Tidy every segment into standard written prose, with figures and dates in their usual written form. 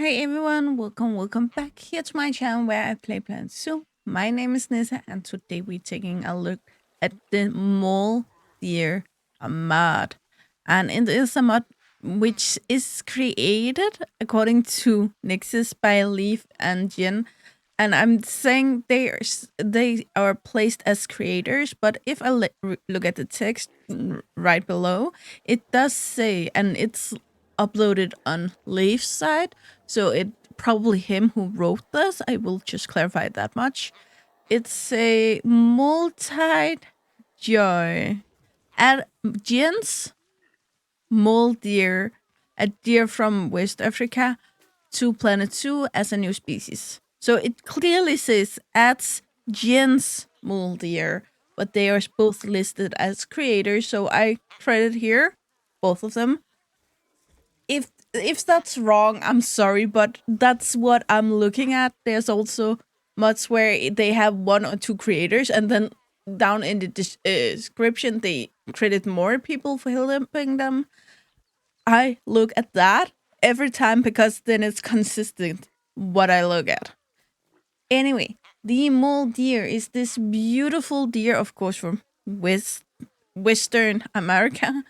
Hey everyone, welcome back here to my channel where I play Planet Zoo. My name is Nissa and today we're taking a look at the Mole Deer mod. And it is a mod which is created according to Nixis by Leaf and Jin. And I'm saying they are placed as creators, but if I look at the text right below, it does say, and it's uploaded on Leaf's side, so it probably him who wrote this. I will just clarify that much. It's a multi joy at Jens Mule Deer, a deer from West Africa, to Planet Zoo as a new species. So it clearly says at Jens Mule Deer, but they are both listed as creators. So I credit here both of them. If that's wrong, I'm sorry, but that's what I'm looking at. There's also mods where they have one or two creators, and then down in the description they credit more people for helping them. I look at that every time because then it's consistent what I look at. Anyway, the mole deer is this beautiful deer, of course, from Western America,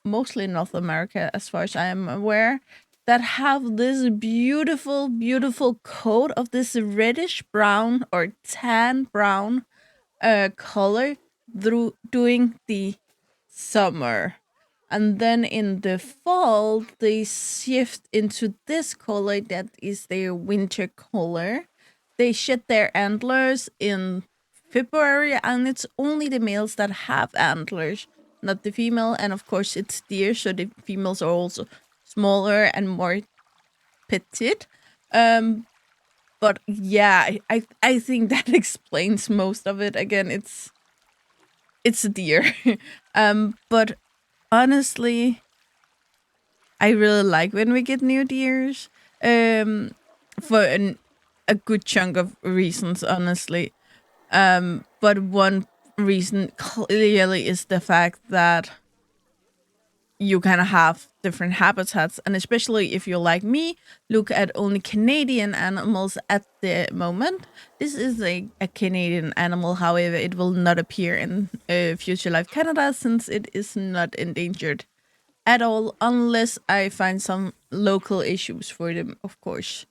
mostly North America, as far as I am aware, that have this beautiful, beautiful coat of this reddish brown or tan brown color through during the summer. And then in the fall, they shift into this color that is their winter color. They shed their antlers in February, and it's only the males that have antlers, not the female. And of course, it's deer, so the females are also smaller and more petite. But yeah, I think that explains most of it. Again, it's a deer. But honestly, I really like when we get new deers. For a good chunk of reasons, honestly. But one reason clearly is the fact that you kind of have different habitats, and especially if you're like me, look at only Canadian animals at the moment. This is a Canadian animal, however, it will not appear in Future Life Canada since it is not endangered at all, unless I find some local issues for them, of course.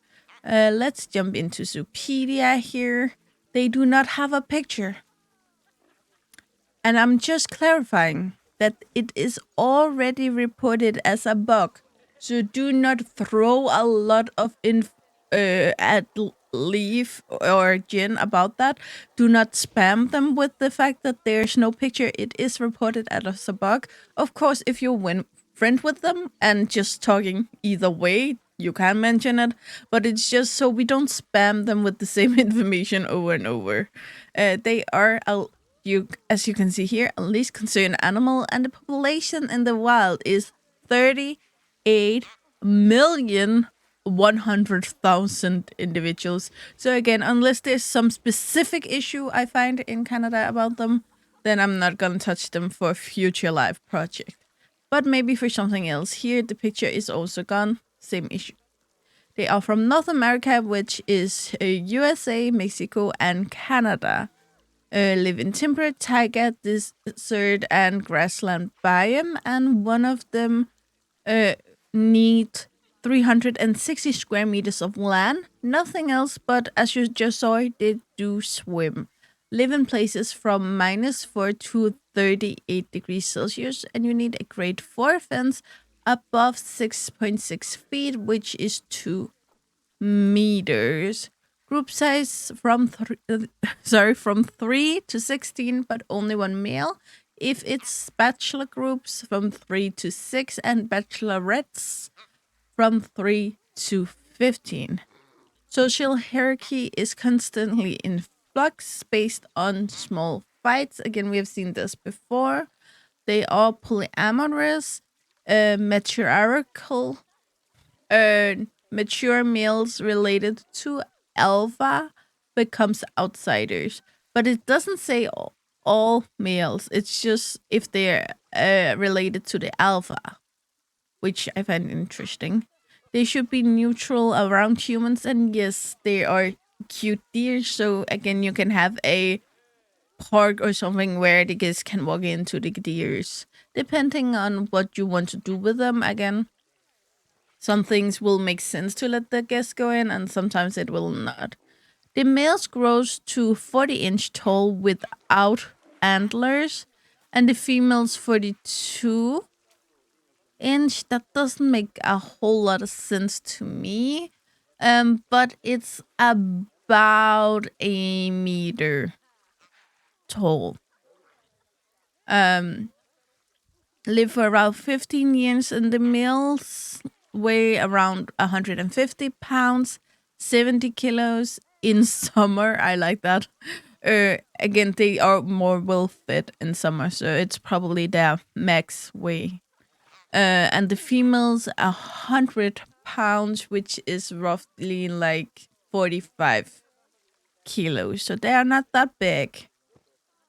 Let's jump into Zoopedia here. They do not have a picture. And I'm just clarifying that it is already reported as a bug. So do not throw a lot of at Leaf or Jin about that. Do not spam them with the fact that there's no picture. It is reported as a bug. Of course, if you're friend with them and just talking either way, you can mention it. But it's just so we don't spam them with the same information over and over. They are as you can see here, a least concerned animal, and the population in the wild is 38,100,000 individuals. So again, unless there's some specific issue I find in Canada about them, then I'm not gonna touch them for a future live project. But maybe for something else. Here the picture is also gone, same issue. They are from North America, which is USA, Mexico, and Canada. Live in temperate taiga, desert, and grassland biome, and one of them need 360 square meters of land. Nothing else, but as you just saw, they do swim. Live in places from -4 to 38 degrees Celsius, and you need a grade 4 fence above 6.6 feet, which is 2 meters. Group size from from 3 to 16, but only one male. If it's bachelor groups, from 3 to 6, and bachelorettes from 3 to 15. Social hierarchy is constantly in flux based on small fights. Again, we have seen this before. They are polyamorous, matriarchal, mature males related to alpha becomes outsiders. But it doesn't say all males. It's just if they're related to the alpha, which I find interesting. They should be neutral around humans, and yes, they are cute deer. So again, you can have a park or something where the kids can walk into the deers, depending on what you want to do with them. Again, some things will make sense to let the guests go in, and sometimes it will not. The males grows to 40-inch tall without antlers, and the females 42-inch. That doesn't make a whole lot of sense to me. But it's about a meter tall. Um, live for around 15 years, and the males weigh around 150 pounds, 70 kilos in summer. I like that. Again, they are more well fed in summer, so it's probably their max weight. And the females 100 pounds, which is roughly like 45 kilos. So they are not that big,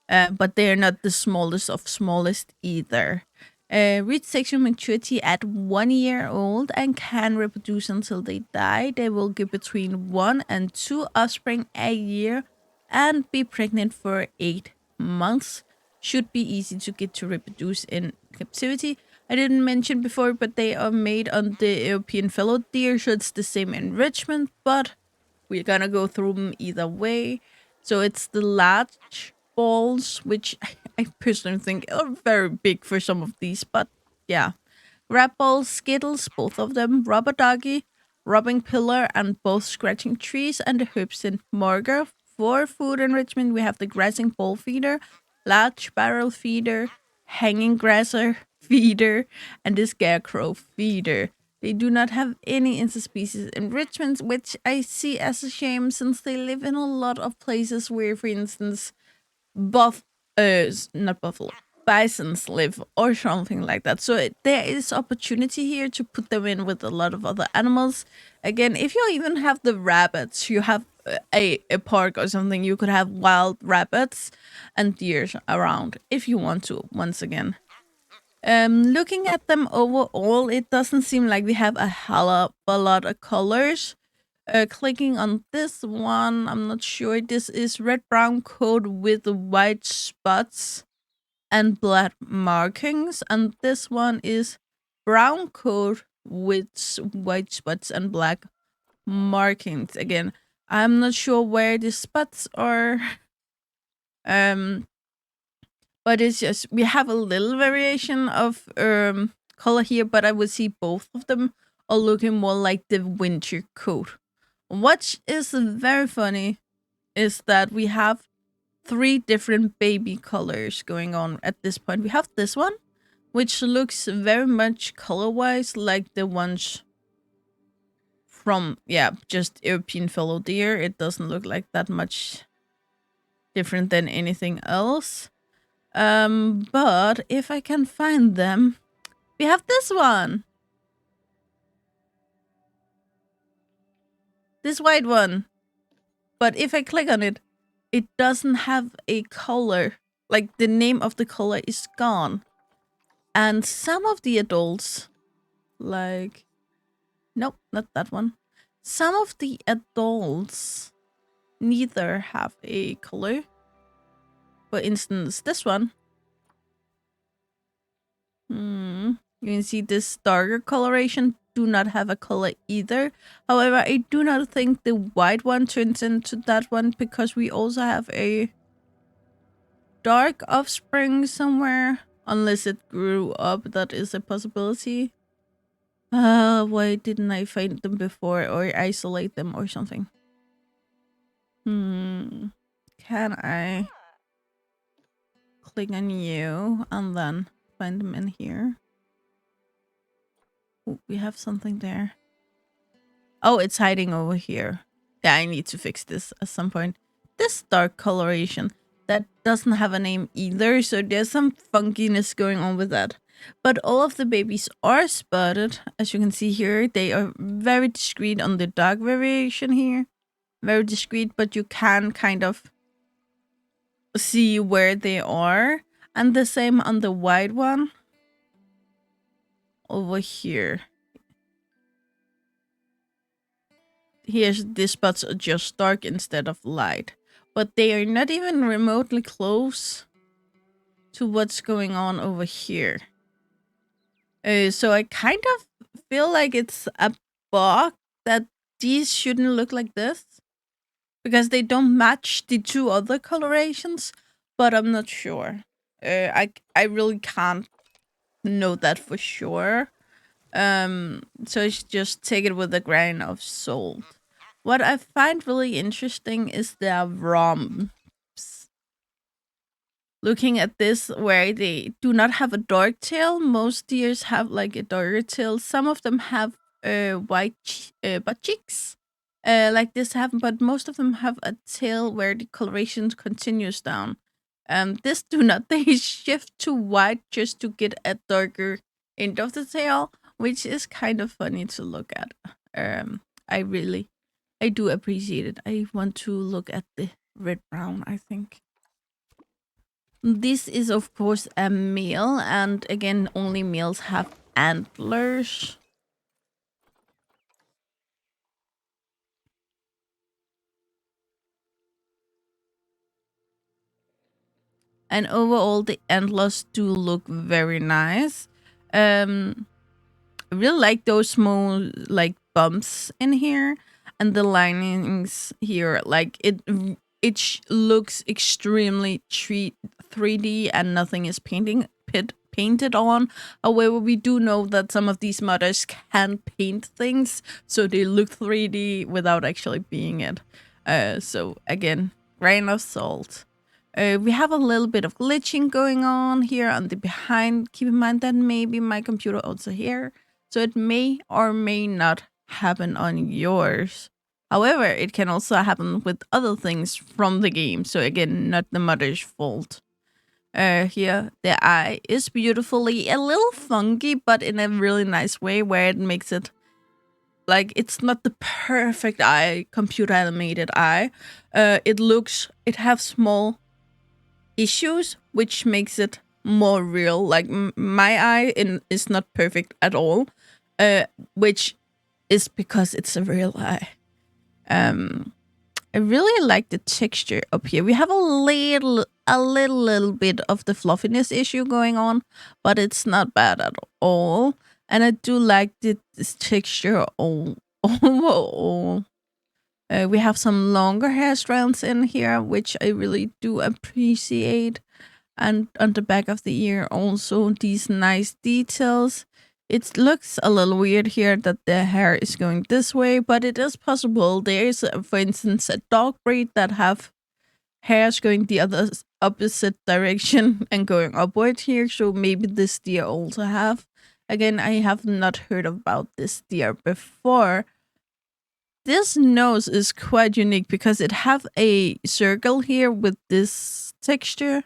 but they are not the smallest of smallest either. Reach sexual maturity at 1 year old and can reproduce until they die. They will give between 1 and 2 offspring a year and be pregnant for 8 months. Should be easy to get to reproduce in captivity. I didn't mention before, but they are made on the European fellow deer, so it's the same enrichment, but we're gonna go through them either way. So it's the large balls, which I personally think are very big for some of these, but yeah. Grab balls, skittles, both of them, rubber doggy, rubbing pillar, and both scratching trees, and the hoops and marker. For food enrichment, we have the grassing ball feeder, large barrel feeder, hanging grasser feeder, and the scarecrow feeder. They do not have any interspecies enrichments, which I see as a shame since they live in a lot of places where, for instance, not buffalo, bisons live or something like that. So there is opportunity here to put them in with a lot of other animals. Again, if you even have the rabbits, you have a park or something, you could have wild rabbits and deer around if you want to, once again. Looking at them overall, it doesn't seem like we have a hell of a lot of colors. Clicking on this one, I'm not sure. This is red brown coat with white spots and black markings, and this one is brown coat with white spots and black markings. Again, I'm not sure where the spots are. Um, but it's just we have a little variation of color here, but I would see both of them are looking more like the winter coat. What is very funny is that we have 3 different baby colors going on at this point. We have this one, which looks very much color-wise like the ones from, just European fellow deer. It doesn't look like that much different than anything else. But if I can find them, we have this one. This white one. But if I click on it, it doesn't have a color. Like, the name of the color is gone. And some of the adults, like... Nope, not that one. Some of the adults neither have a color. For instance, this one. You can see this darker coloration do not have a color either. However, I do not think the white one turns into that one because we also have a dark offspring somewhere. Unless it grew up, that is a possibility. Why didn't I find them before or isolate them or something? Can I click on you and then find them in here? Ooh, we have something there. Oh, it's hiding over here. Yeah, I need to fix this at some point. This dark coloration, that doesn't have a name either, so there's some funkiness going on with that. But all of the babies are spotted. As you can see here, they are very discreet on the dark variation here. Very discreet, but you can kind of see where they are. And the same on the white one. Over here. here's these spots are just dark instead of light, but they are not even remotely close to what's going on over here. So I kind of feel like it's a bug that these shouldn't look like this because they don't match the two other colorations, but I'm not sure. I really can't know that for sure. So just take it with a grain of salt. What I find really interesting is the romps. Looking at this, where they do not have a dark tail, most deers have like a darker tail. Some of them have white butt cheeks, like this have, but most of them have a tail where the coloration continues down. This do not. They shift to white just to get a darker end of the tail, which is kind of funny to look at. I really, I do appreciate it. I want to look at the red brown, I think. This is, of course, a male, and again, only males have antlers. And overall, the antlers do look very nice. I really like those small, like, bumps in here, and the linings here. Like, it looks extremely 3D, and nothing is painted on. However, we do know that some of these modders can paint things so they look 3D without actually being it. So again, grain of salt. We have a little bit of glitching going on here on the behind. Keep in mind that maybe my computer also here, so it may or may not happen on yours. However, it can also happen with other things from the game. So again, not the mother's fault. Here, the eye is beautifully a little funky, but in a really nice way where it makes it like it's not the perfect eye, computer animated eye. It has small issues, which makes it more real. Like my eye is not perfect at all, which is because it's a real eye. I really like the texture up here. We have a little bit of the fluffiness issue going on, but it's not bad at all. And I do like this texture overall. We have some longer hair strands in here, which I really do appreciate. And on the back of the ear, also these nice details. It looks a little weird here that the hair is going this way, but it is possible. There is, for instance, a dog breed that have hairs going the other opposite direction and going upward here. So maybe this deer also have. Again, I have not heard about this deer before. This nose is quite unique because it have a circle here with this texture.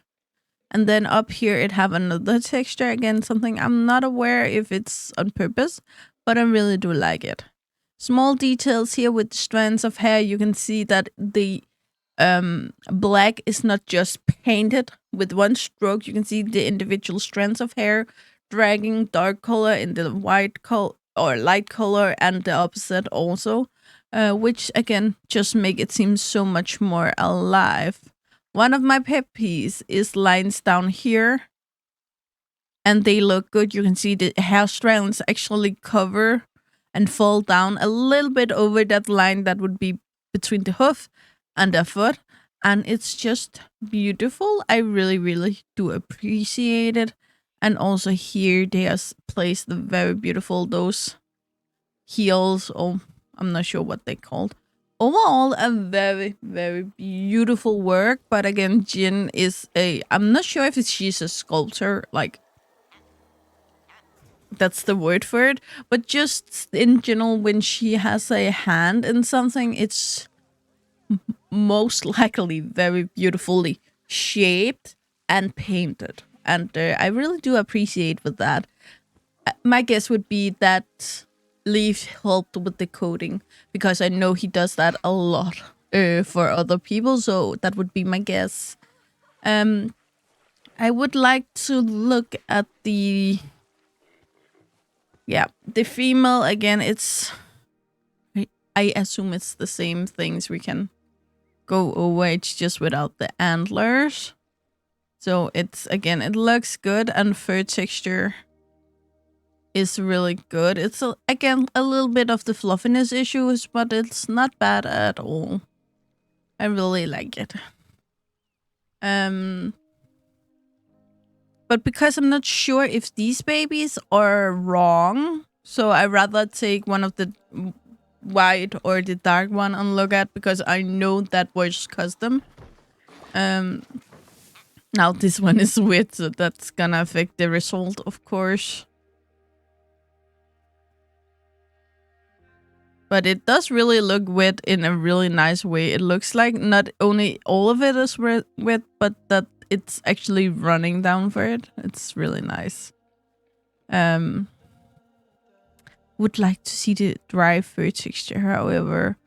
And then up here it have another texture. Again, something I'm not aware if it's on purpose, but I really do like it. Small details here with strands of hair. You can see that the black is not just painted with one stroke. You can see the individual strands of hair dragging dark color in the white color or light color, and the opposite also, which again just make it seem so much more alive. One of my pet peeves is lines down here, and they look good. You can see the hair strands actually cover and fall down a little bit over that line that would be between the hoof and the foot, and it's just beautiful. I really, really do appreciate it. And also here they have placed the very beautiful those heels. Oh, I'm not sure what they called. Overall, a very, very beautiful work. But again, Jin is I'm not sure if she's a sculptor, like, that's the word for it. But just in general, when she has a hand in something, it's most likely very beautifully shaped and painted. And I really do appreciate with that. My guess would be that Leaf helped with the coding, because I know he does that a lot for other people. So that would be my guess. I would like to look at the female again. I assume it's the same things we can go over. It's just without the antlers. So it's, again, it looks good, and fur texture is really good. It's, again, a little bit of the fluffiness issues, but it's not bad at all. I really like it. But because I'm not sure if these babies are wrong, so I rather take one of the white or the dark one and look at, because I know that was custom. Now this one is wet, so that's gonna affect the result, of course. But it does really look wet in a really nice way. It looks like not only all of it is wet, but that it's actually running down for it. It's really nice. Would like to see the dry fur texture, however.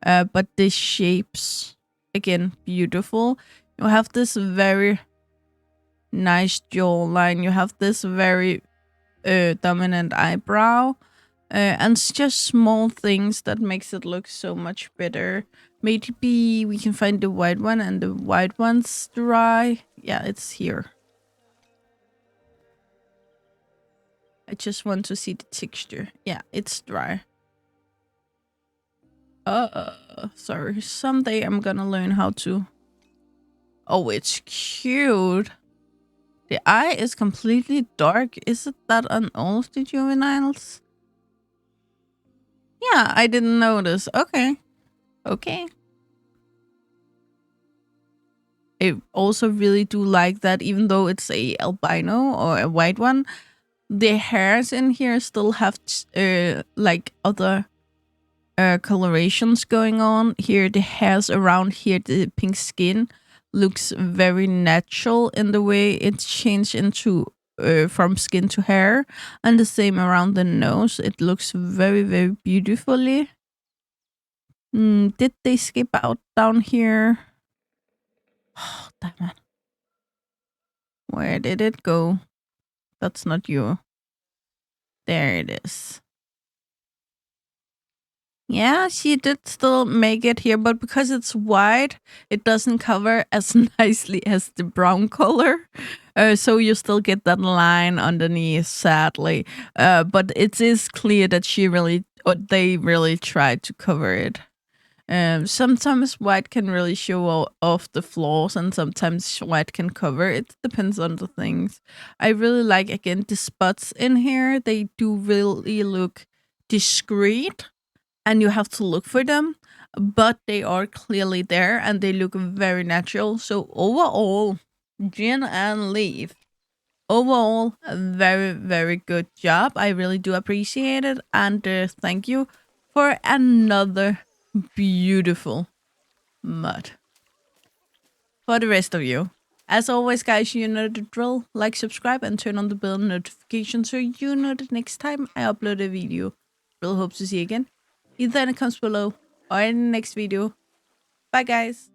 But the shapes, again, beautiful. You have this very nice jawline. You have this very dominant eyebrow. And it's just small things that makes it look so much better. Maybe we can find the white one, and the white one's dry. Yeah, it's here. I just want to see the texture. Yeah, it's dry. Sorry. Someday I'm gonna learn how to. Oh, it's cute. The eye is completely dark. Is it that on all of the juveniles? Yeah, I didn't notice. Okay. Okay. I also really do like that, even though it's a albino or a white one, the hairs in here still have like other colorations going on. Here, the hairs around here, the pink skin looks very natural in the way it's changed into from skin to hair, and the same around the nose. It looks very, very beautifully. Did they skip out down here? Oh, damn it. Where did it go? That's not you. There it is. Yeah, she did still make it here, but because it's white, it doesn't cover as nicely as the brown color. So you still get that line underneath, sadly. But it is clear that they really tried to cover it. Sometimes white can really show off the flaws, and sometimes white can cover. It depends on the things. I really like, again, the spots in here. They do really look discreet, and you have to look for them, but they are clearly there and they look very natural. So overall, Gin and Leaf, overall, a very, very good job. I really do appreciate it, and thank you for another beautiful mud. For the rest of you, as always, guys, you know the drill. Like, subscribe, and turn on the bell notification so you know the next time I upload a video. Really hope to see you again, either in the comments below or in the next video. Bye, guys.